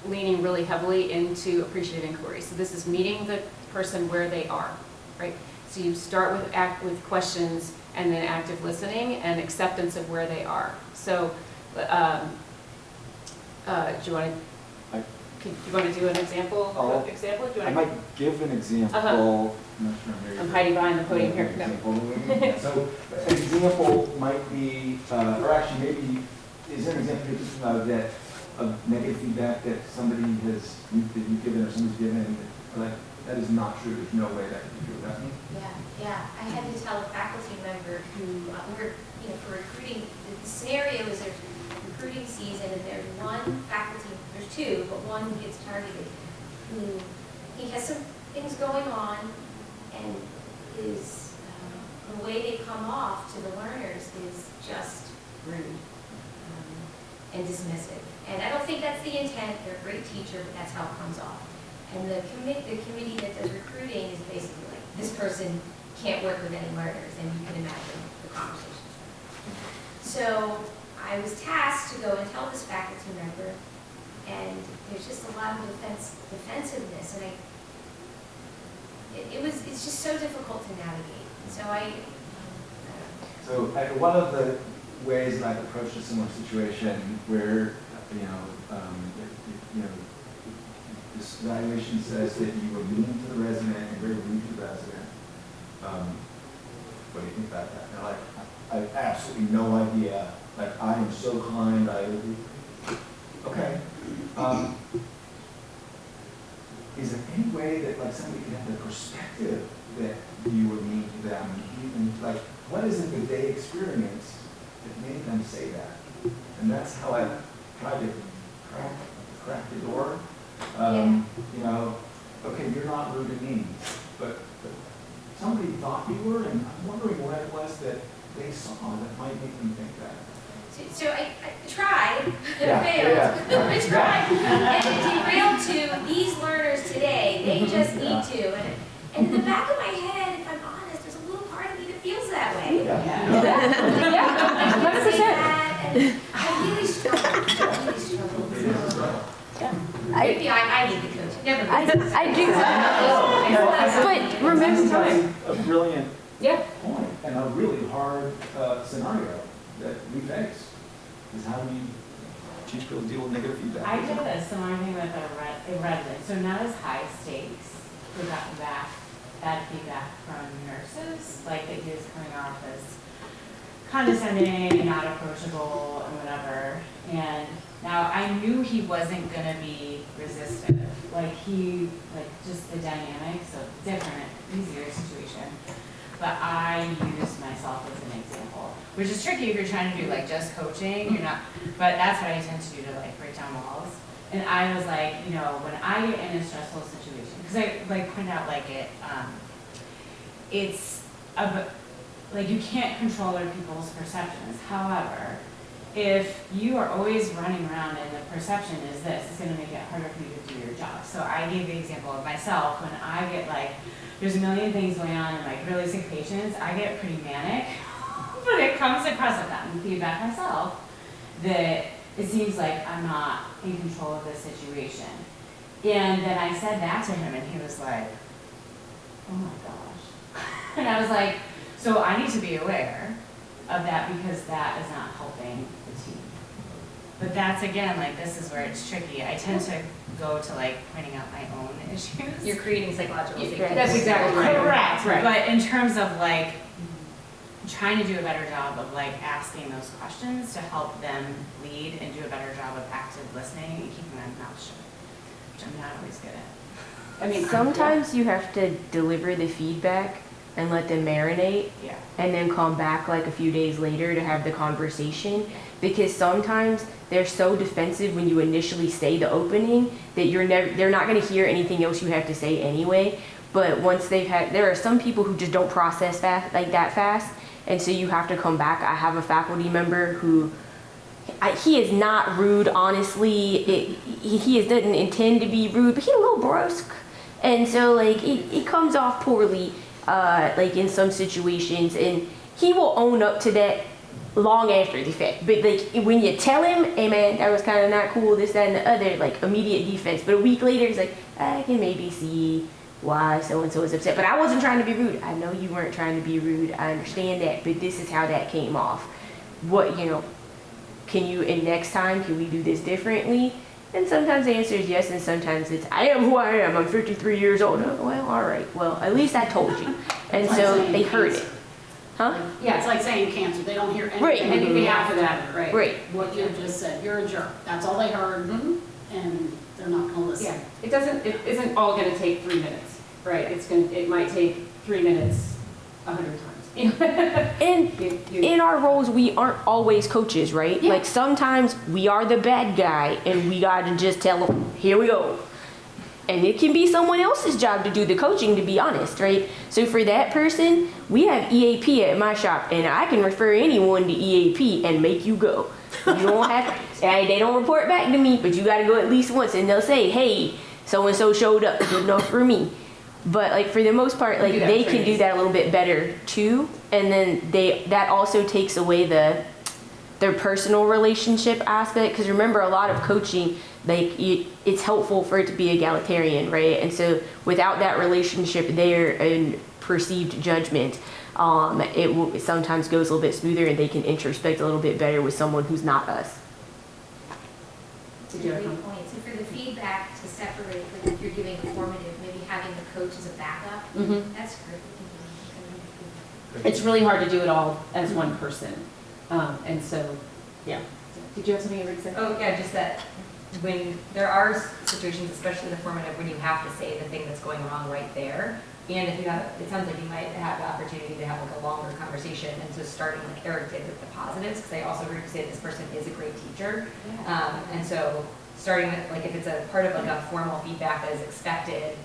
[SPEAKER 1] leaning really heavily into appreciative inquiry. So this is meeting the person where they are, right? So you start with questions and then active listening and acceptance of where they are. So do you want to do an example?
[SPEAKER 2] I'll-
[SPEAKER 1] Do you
[SPEAKER 2] I
[SPEAKER 1] want
[SPEAKER 2] might give an example. I'm not sure I'm
[SPEAKER 1] I'm hiding behind the podium here. No.
[SPEAKER 2] Yeah, so an example might be, or actually maybe, is there an example that of negative feedback that somebody that you've given or somebody's given, like, that is not true, there's no way that could be true, that's me?
[SPEAKER 8] Yeah. I had to tell a faculty member who, we're, you know, for recruiting, the scenario is there's recruiting season and there's one faculty, there's two, but one who gets targeted, who, he has some things going on and is, the way they come off to the learners is just rude and dismissive. And I don't think that's the intent, they're a great teacher, but that's how it comes off. And the committee that does recruiting is basically like, this person can't work with any learners, and you can imagine the conversations. So I was tasked to go and tell this faculty member, and there's just a lot of defensiveness, and it's just so difficult to navigate. And so
[SPEAKER 2] So one of the ways that I've approached a similar situation where, this evaluation says that you were mean to the resident and very rude to the resident. What do you think about that? And like, I have absolutely no idea. Like, I am so kind. Okay. Is there any way that like somebody can have the perspective that you were mean to them? Even like, what is it that they experienced that made them say that? And that's how I tried to crack the door. You know, okay, you're not rude to me, but somebody thought you were, and I'm wondering what it was that they saw that might make them think that.
[SPEAKER 8] So I tried,
[SPEAKER 2] Yeah,
[SPEAKER 8] failed.
[SPEAKER 2] yeah.
[SPEAKER 8] I tried, and it derailed to these learners today. They just need to. And in the back of my head, if I'm honest, there's a little part of me that feels that way. I say that, and I really struggled. Maybe I need the coach. Never mind.
[SPEAKER 9] I do. But remember,
[SPEAKER 2] That's a brilliant
[SPEAKER 1] Yeah.
[SPEAKER 2] point and a really hard scenario that we face. Is how do you teach people to deal with negative feedback?
[SPEAKER 5] I did a similar thing with a resident, so not as high stakes. We got back bad feedback from nurses, like that he was coming off as condescending and not approachable and whatever. And now I knew he wasn't gonna be resistive. Like just the dynamics of different, easier situation. But I used myself as an example, which is tricky if you're trying to do like just coaching, you're not, but that's what I tend to do to like break down walls. And I was like, you know, when I get in a stressful situation, because I like point out like it's like you can't control other people's perceptions. However, if you are always running around and the perception is this, it's gonna make it harder for you to do your job. So I gave the example of myself when I get like, there's a million things going on in like really sick patients, I get pretty manic, but it comes across if I'm feedback myself that it seems like I'm not in control of the situation. And then I said that to him and he was like, oh my gosh. And I was like, so I need to be aware of that because that is not helping the team. But that's again, like, this is where it's tricky. I tend to go to like pointing out my own issues.
[SPEAKER 8] You're creating psychological safety.
[SPEAKER 1] That's exactly right.
[SPEAKER 5] Correct.
[SPEAKER 1] Right.
[SPEAKER 5] But in terms of like trying to do a better job of like asking those questions to help them lead and do a better job of active listening and keeping their mouth shut, which I'm not always good at.
[SPEAKER 10] I mean, sometimes you have to deliver the feedback and let them marinate
[SPEAKER 5] Yeah.
[SPEAKER 10] and then come back like a few days later to have the conversation, because sometimes they're so defensive when you initially say the opening that they're not going to hear anything else you have to say anyway. But once there are some people who just don't process fast like that fast, and so you have to come back. I have a faculty member who he is not rude, honestly. He doesn't intend to be rude, but he's a little brusque, and so like it comes off poorly, like in some situations, and he will own up to that long after the fact. But like when you tell him, hey man, that was kind of not cool, this, that, and the other, like immediate defense. But a week later, he's like, I can maybe see why so-and-so is upset. But I wasn't trying to be rude. I know you weren't trying to be rude. I understand that, but this is how that came off. What, and next time, can we do this differently? And sometimes the answer is yes, and sometimes it's, I am who I am. I'm 53 years old. Oh, well, all right. Well, at least I told you. And so they heard it. Huh?
[SPEAKER 7] Yeah, it's like saying cancer. They don't hear anything.
[SPEAKER 10] Right.
[SPEAKER 1] Anything after that, right?
[SPEAKER 10] Right.
[SPEAKER 7] What you just said, you're a jerk. That's all they heard, and they're not gonna listen.
[SPEAKER 1] Yeah, it isn't all gonna take 3 minutes, right? It might take 3 minutes 100 times.
[SPEAKER 10] And in our roles, we aren't always coaches, right?
[SPEAKER 1] Yeah.
[SPEAKER 10] Like sometimes we are the bad guy and we gotta just tell them, here we go. And it can be someone else's job to do the coaching, to be honest, right? So for that person, we have EAP at my shop, and I can refer anyone to EAP and make you go. You don't have to, they don't report back to me, but you gotta go at least once, and they'll say, hey, so-and-so showed up, good enough for me. But like for the most part, like they can do that a little bit better too. And then that also takes away their personal relationship aspect. Because remember, a lot of coaching, like it's helpful for it to be egalitarian, right? And so without that relationship there and perceived judgment, it sometimes goes a little bit smoother, and they can introspect a little bit better with someone who's not us.
[SPEAKER 8] To great point. So for the feedback to separate, like if you're doing a formative, maybe having the coach as a backup, that's great.
[SPEAKER 1] It's really hard to do it all as one person. And so, yeah. Did you have something you were going to say?
[SPEAKER 11] Oh, yeah, just that when there are situations, especially the formative, when you have to say the thing that's going wrong right there. And if you have, it sounds like you might have the opportunity to have like a longer conversation. And so starting like Eric did with the positives, because I also heard you say this person is a great teacher. And so starting with, like, if it's a part of like a formal feedback that is expected,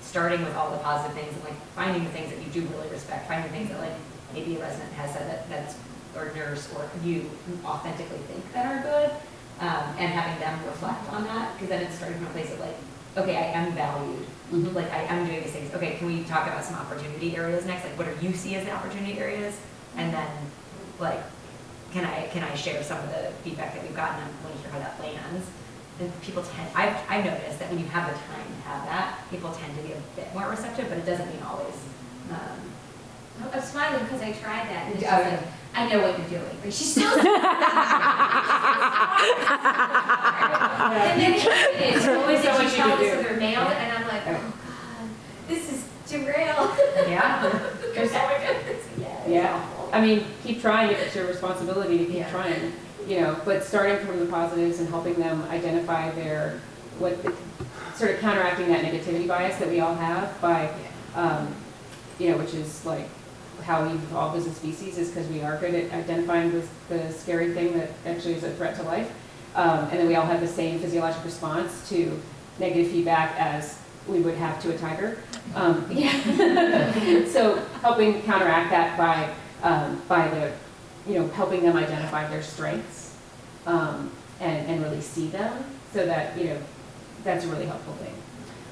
[SPEAKER 11] starting with all the positive things and like finding the things that you do really respect, finding things that like maybe a resident has said that's, or nurse or you authentically think that are good, and having them reflect on that, because then it's starting from a place of like, okay, I am valued. Like I am doing these things. Okay, can we talk about some opportunity areas next? Like what do you see as the opportunity areas? And then like, can I share some of the feedback that we've gotten? I want to hear how that lands. And people I've noticed that when you have the time to have that, people tend to be a bit more receptive, but it doesn't mean always.
[SPEAKER 8] I'm smiling because I tried that, and it's just like, I know what you're doing. But she's still. And then it's always
[SPEAKER 1] So
[SPEAKER 8] that
[SPEAKER 1] much
[SPEAKER 8] she
[SPEAKER 1] you can
[SPEAKER 8] tells us
[SPEAKER 1] do.
[SPEAKER 8] that they're mailed, and I'm like, oh God, this is derailed.
[SPEAKER 1] Yeah.
[SPEAKER 8] There's so much.
[SPEAKER 1] Yeah. I mean, keep trying if it's your responsibility to keep trying, but starting from the positives and helping them identify sort of counteracting that negativity bias that we all have by, which is like how we've evolved as a species, is because we are good at identifying the scary thing that actually is a threat to life. And then we all have the same physiologic response to negative feedback as we would have to a tiger. So helping counteract that by helping them identify their strengths and really see them, so that, that's a really helpful thing.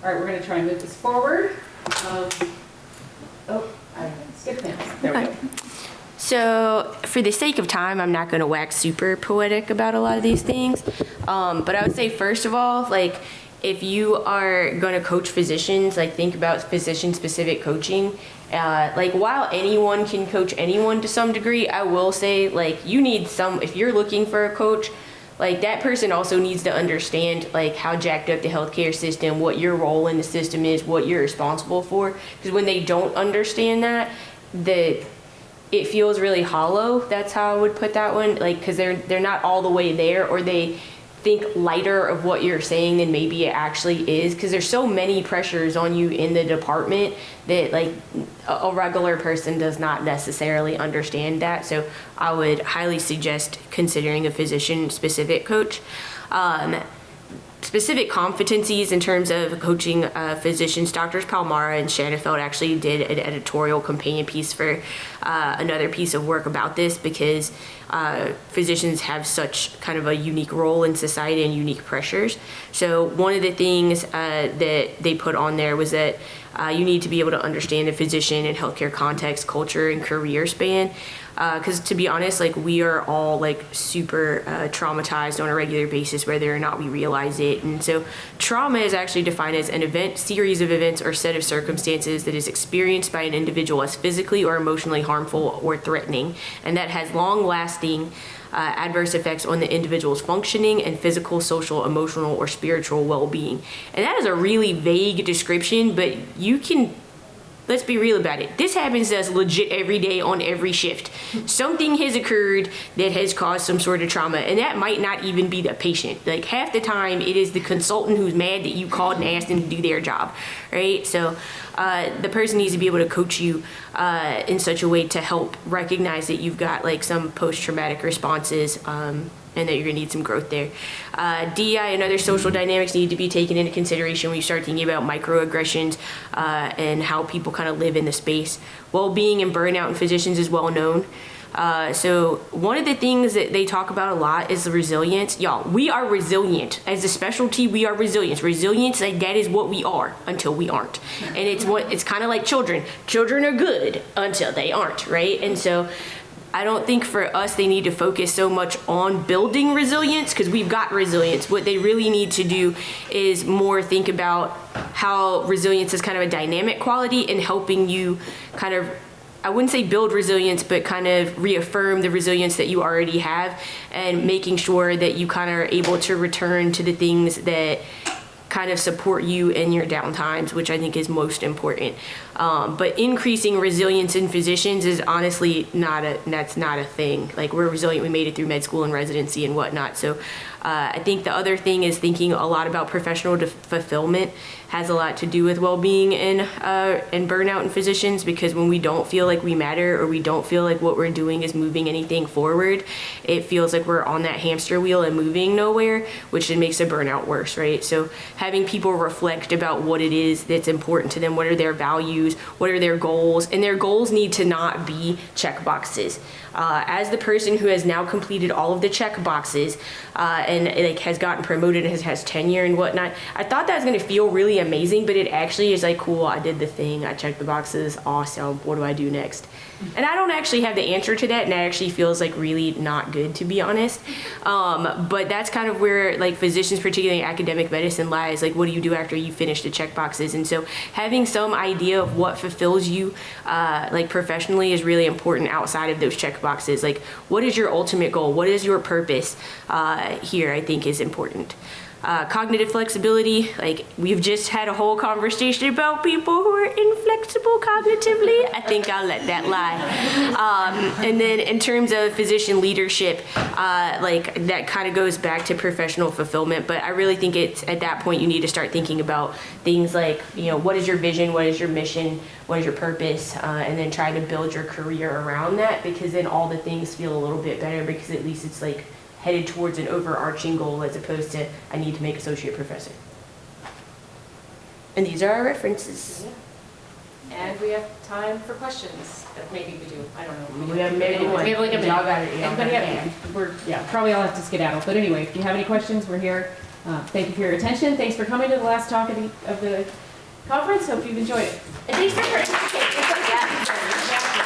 [SPEAKER 1] All right, we're going to try and move this forward. I skipped things. There we go.
[SPEAKER 10] So for the sake of time, I'm not going to wax super poetic about a lot of these things. But I would say, first of all, like, if you are going to coach physicians, like think about physician-specific coaching. Like while anyone can coach anyone to some degree, I will say like you need some, if you're looking for a coach, like that person also needs to understand like how jacked up the healthcare system, what your role in the system is, what you're responsible for. Because when they don't understand that, it feels really hollow. That's how I would put that one. Like, because they're not all the way there, or they think lighter of what you're saying than maybe it actually is, because there's so many pressures on you in the department that like a regular person does not necessarily understand that. So I would highly suggest considering a physician specific coach. Specific competencies in terms of coaching physicians, Drs. Palmara and Shanafeld actually did an editorial companion piece for another piece of work about this, because physicians have such kind of a unique role in society and unique pressures. So one of the things that they put on there was that you need to be able to understand the physician and healthcare context, culture, and career span. Because to be honest, like we are all like super traumatized on a regular basis, whether or not we realize it. And so trauma is actually defined as an event, series of events, or set of circumstances that is experienced by an individual as physically or emotionally harmful or threatening, and that has long-lasting adverse effects on the individual's functioning and physical, social, emotional, or spiritual well-being. And that is a really vague description, but you can, let's be real about it. This happens to us legit every day on every shift. Something has occurred that has caused some sort of trauma, and that might not even be the patient. Like half the time it is the consultant who's mad that you called and asked them to do their job, right? So the person needs to be able to coach you in such a way to help recognize that you've got like some post-traumatic responses, and that you're gonna need some growth there. DEI and other social dynamics need to be taken into consideration when you start thinking about microaggressions and how people kind of live in the space. Well-being and burnout in physicians is well known. So one of the things that they talk about a lot is the resilience. Y'all, we are resilient. As a specialty, we are resilient. Resilience, like that is what we are until we aren't. And it's kind of like children. Children are good until they aren't, right? And so I don't think for us they need to focus so much on building resilience, because we've got resilience. What they really need to do is more think about how resilience is kind of a dynamic quality and helping you kind of, I wouldn't say build resilience, but kind of reaffirm the resilience that you already have, and making sure that you kind of are able to return to the things that kind of support you in your downtimes, which I think is most important. But increasing resilience in physicians is honestly that's not a thing. Like we're resilient, we made it through med school and residency and whatnot. So I think the other thing is thinking a lot about professional fulfillment has a lot to do with well-being and burnout in physicians, because when we don't feel like we matter, or we don't feel like what we're doing is moving anything forward, it feels like we're on that hamster wheel and moving nowhere, which then makes a burnout worse, right? So having people reflect about what it is that's important to them, what are their values, what are their goals, and their goals need to not be check boxes. As the person who has now completed all of the check boxes and like has gotten promoted and has tenure and whatnot, I thought that was going to feel really amazing, but it actually is like, cool, I did the thing, I checked the boxes, awesome, what do I do next? And I don't actually have the answer to that, and that actually feels like really not good, to be honest. But that's kind of where like physicians, particularly academic medicine, lies. Like, what do you do after you finish the check boxes? And so having some idea of what fulfills you like professionally is really important outside of those check boxes. Like, what is your ultimate goal? What is your purpose here, I think is important. Cognitive flexibility, like we've just had a whole conversation about people who are inflexible cognitively. I think I'll let that lie. And then in terms of physician leadership, like that kind of goes back to professional fulfillment, but I really think it's at that point you need to start thinking about things like, you know, what is your vision, what is your mission, what is your purpose, and then try to build your career around that, because then all the things feel a little bit better, because at least it's like headed towards an overarching goal as opposed to I need to make associate professor. And these are our references.
[SPEAKER 1] And we have time for questions. Maybe we do. I don't know.
[SPEAKER 10] We have maybe one.
[SPEAKER 1] We have like a minute.
[SPEAKER 10] Y'all got it.
[SPEAKER 1] Anybody probably all have to skedaddle. But anyway, if you have any questions, we're here. Thank you for your attention. Thanks for coming to the last talk of the conference. Hope you've enjoyed it.
[SPEAKER 10] And thanks for participating.